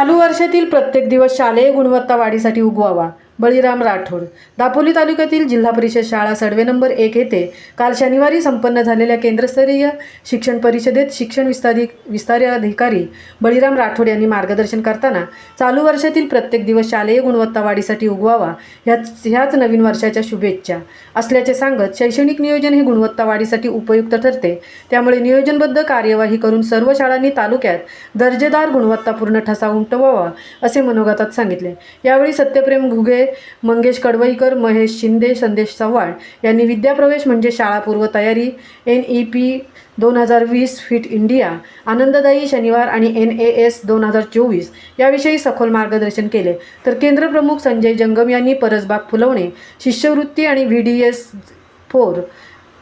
चालू वर्षातील प्रत्येक दिवस शालेय गुणवत्ता वाढीसाठी उगवावा. बळीराम राठोड. दापोली तालुक्यातील जिल्हा परिषद शाळा सडवे नंबर 1 येथे काल शनिवारी संपन्न झालेल्या केंद्रस्तरीय शिक्षण परिषदेत शिक्षण विस्तार अधिकारी बळीराम राठोड यांनी मार्गदर्शन करताना चालू वर्षातील प्रत्येक दिवस शालेय गुणवत्ता वाढीसाठी उगवावा ह्याच नवीन वर्षाच्या शुभेच्छा असल्याचे सांगत, शैक्षणिक नियोजन हे गुणवत्ता वाढीसाठी उपयुक्त ठरते, त्यामुळे नियोजनबद्ध कार्यवाही करून सर्व शाळांनी तालुक्यात दर्जेदार गुणवत्तापूर्ण ठसा उमटवावा असे मनोगतात सांगितले. यावेळी सत्यप्रेम घुगे, मंगेश कडवईकर, महेश शिंदे, संदेश चव्हाण यांनी विद्याप्रवेश म्हणजे शाळापूर्व तयारी, NEP 2020 फिट इंडिया, आनंददायी शनिवार आणि NAS 2024 याविषयी सखोल मार्गदर्शन केले. तर केंद्र प्रमुख संजय जंगम यांनी परसबाग फुलवणे, शिष्यवृत्ती आणि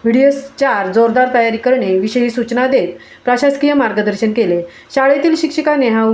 VDS4 जोरदार तयारी करणे विषयी सूचना देत प्रशासकीय मार्गदर्शन केले. शाळेतील शिक्षिका नेहा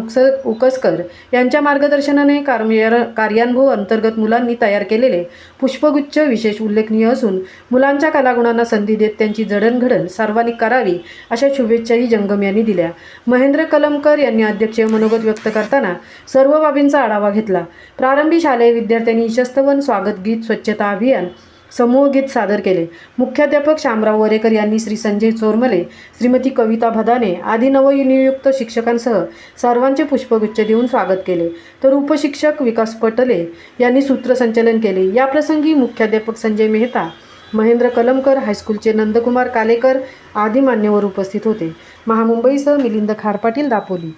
उकसकर यांच्या मार्गदर्शनाने कार्यानुभव अंतर्गत मुलांनी तयार केलेले पुष्पगुच्छ विशेष उल्लेखनीय असून मुलांच्या कलागुणांना संधी देत त्यांची जडणघडण सर्वांनी करावी अशा शुभेच्छाही जंगम यांनी दिल्या. महेंद्र कलमकर यांनी अध्यक्षीय मनोगत व्यक्त करताना सर्व बाबींचा आढावा घेतला. प्रारंभी शालेय विद्यार्थ्यांनी शस्तवन, स्वागत गीत, स्वच्छता अभियान, समूह गीत सादर केले. मुख्याध्यापक शामराव वरेकर यांनी श्री संजय चोरमले, श्रीमती कविता भदाने आदी नवनियुक्त शिक्षकांसह सर्वांचे पुष्पगुच्छ देऊन स्वागत केले. तर उपशिक्षक विकास पटले यांनी सूत्रसंचालन केले. याप्रसंगी मुख्याध्यापक संजय मेहता, महेंद्र कलमकर, हायस्कूलचे नंदकुमार कालेकर आदी मान्यवर उपस्थित होते. महामुंबईसह मिलिंद खारपाटील, दापोली.